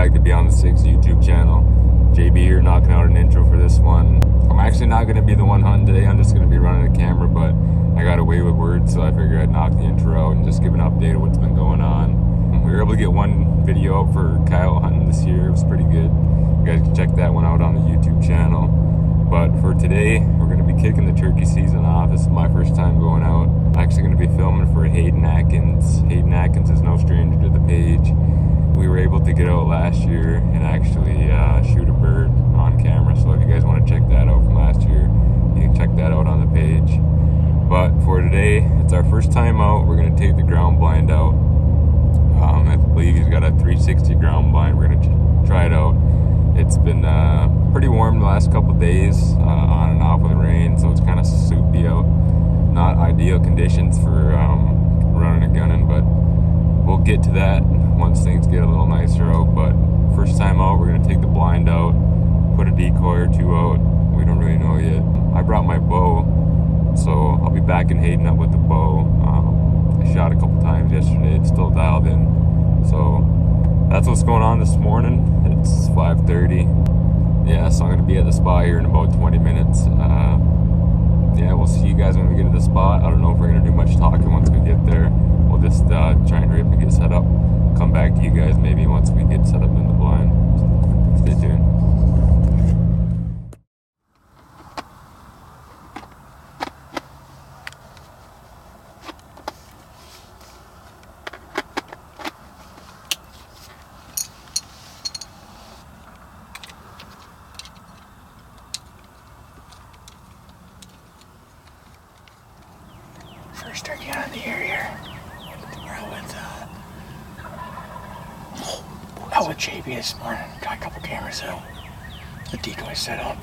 back to Beyond the Six YouTube channel. JB here, knocking out an intro for this one. I'm actually not going to be the one hunting today. I'm just going to be running a camera, but I got away with words, so I figured I'd knock the intro out and just give an update of what's been going on. We were able to get one video out for coyote hunting this year. It was pretty good. You guys can check that one out on the YouTube channel. But for today, we're going to be kicking the turkey season off. This is my first time going out. I'm actually going to be filming for Hayden Atkins. Hayden Atkins is no stranger to the page. We were able to get out last year and actually shoot a bird on camera. So if you guys want to check that out from last year, you can check that out on the page. But for today, it's our first time out. We're going to take the ground blind out. I believe he's got a 360 ground blind. We're going to try it out. It's been pretty warm the last couple days, on and off with rain, so it's kind of soupy out. Not ideal conditions for running and gunning, but we'll get to that once things get a little nicer out. But first time out, we're going to take the blind out, put a decoy or two out. We don't really know yet. I brought my bow, so I'll be back in Hayden up with the bow. I shot a couple times yesterday. It's still dialed in. So that's what's going on this morning. It's 5:30. Yeah, so I'm going to be at the spot here in about 20 minutes. Yeah, we'll see you guys when we get to the spot. I don't know if we're going to do much talking once we get there. We'll just try and hurry up and get set up. Come back to you guys maybe once we get set up in the blind. Stay tuned. First turkey out of the year here. We're out with JB this morning. Got a couple cameras out. The decoy set up.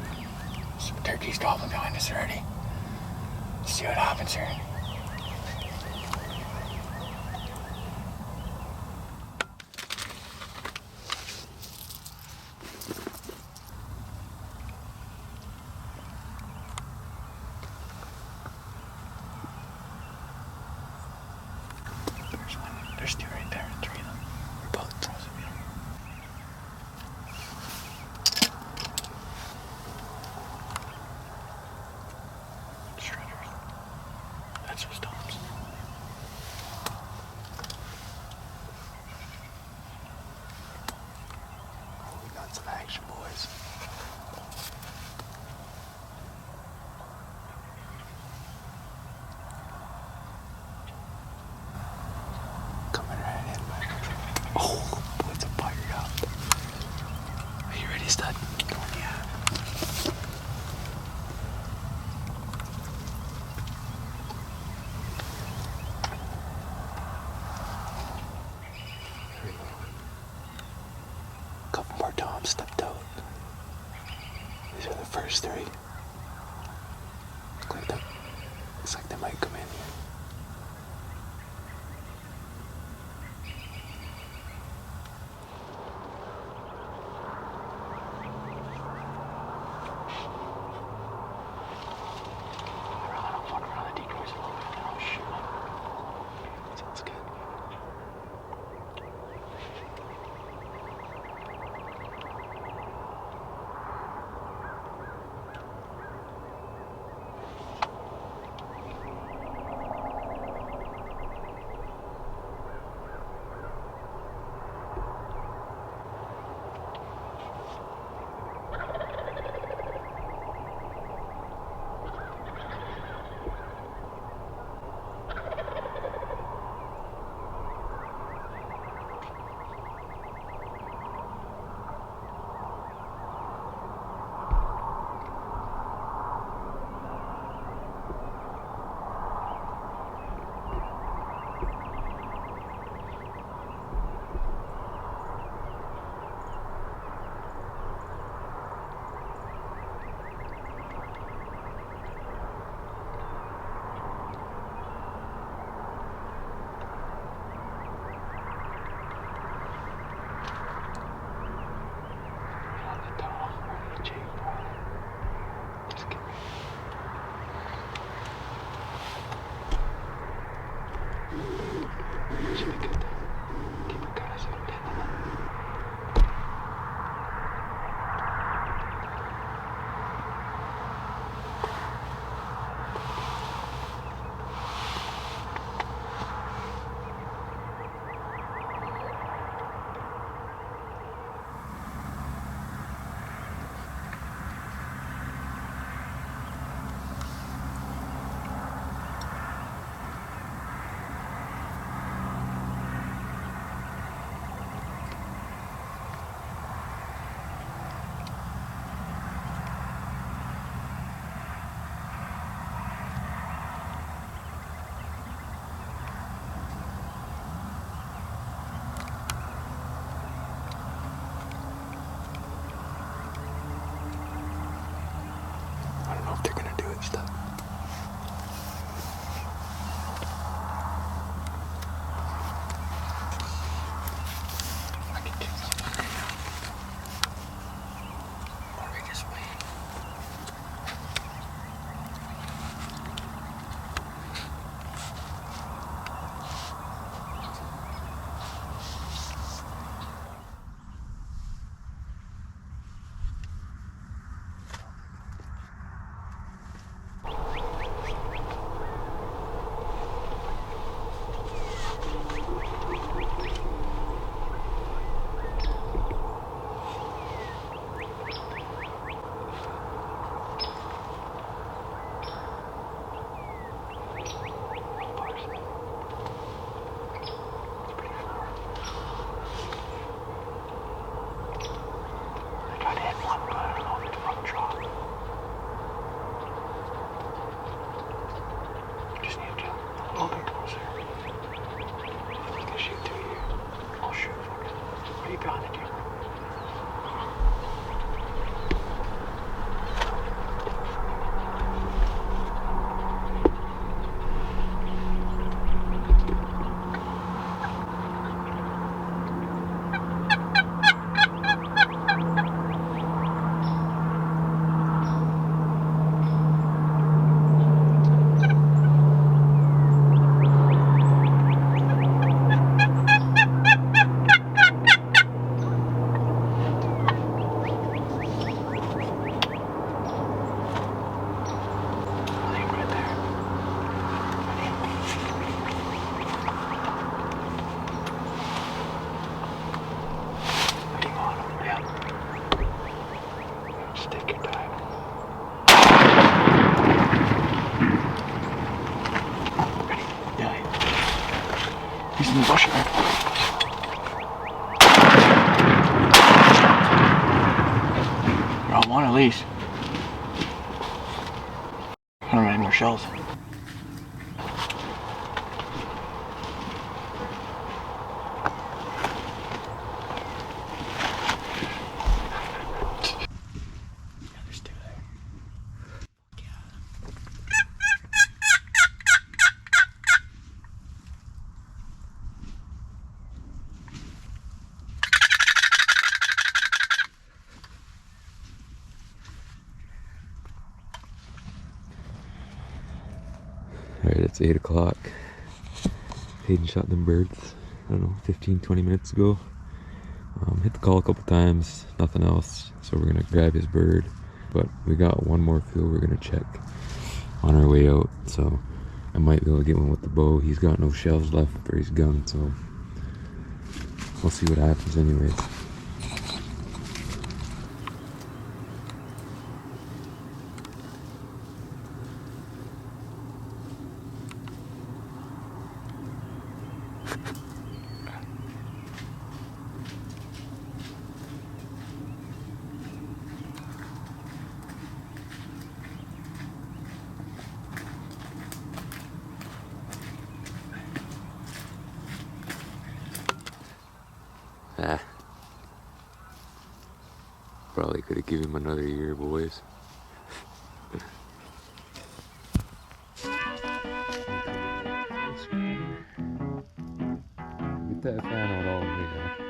Some turkeys gobbling behind us already. Let's see what happens here. There's two right there, three of them. We're both frozen. Shredders. That's what stops. Oh, we got some action, boys. Coming right in, man. Oh, boys are fired up. Are you ready, stud? Oh, yeah. Couple more toms stepped out. These are the first three. Looks like they might come in here. Fuck around the decoys a little bit, then I'll shoot them. Sounds good. stuff. I can kill something right now. Or we just wait. He's in the bush here. They're all one at least. I don't have any more shells. Alright, it's 8 o'clock. Hayden shot them birds, I don't know, 15-20 minutes ago. Hit the call a couple times, nothing else, so we're gonna grab his bird. But we got one more field we're gonna check on our way out, so I might be able to get one with the bow. He's got no shells left for his gun, so we'll see what happens anyways. Ah. Probably could have given him another year, boys. Get that fan out all the way now.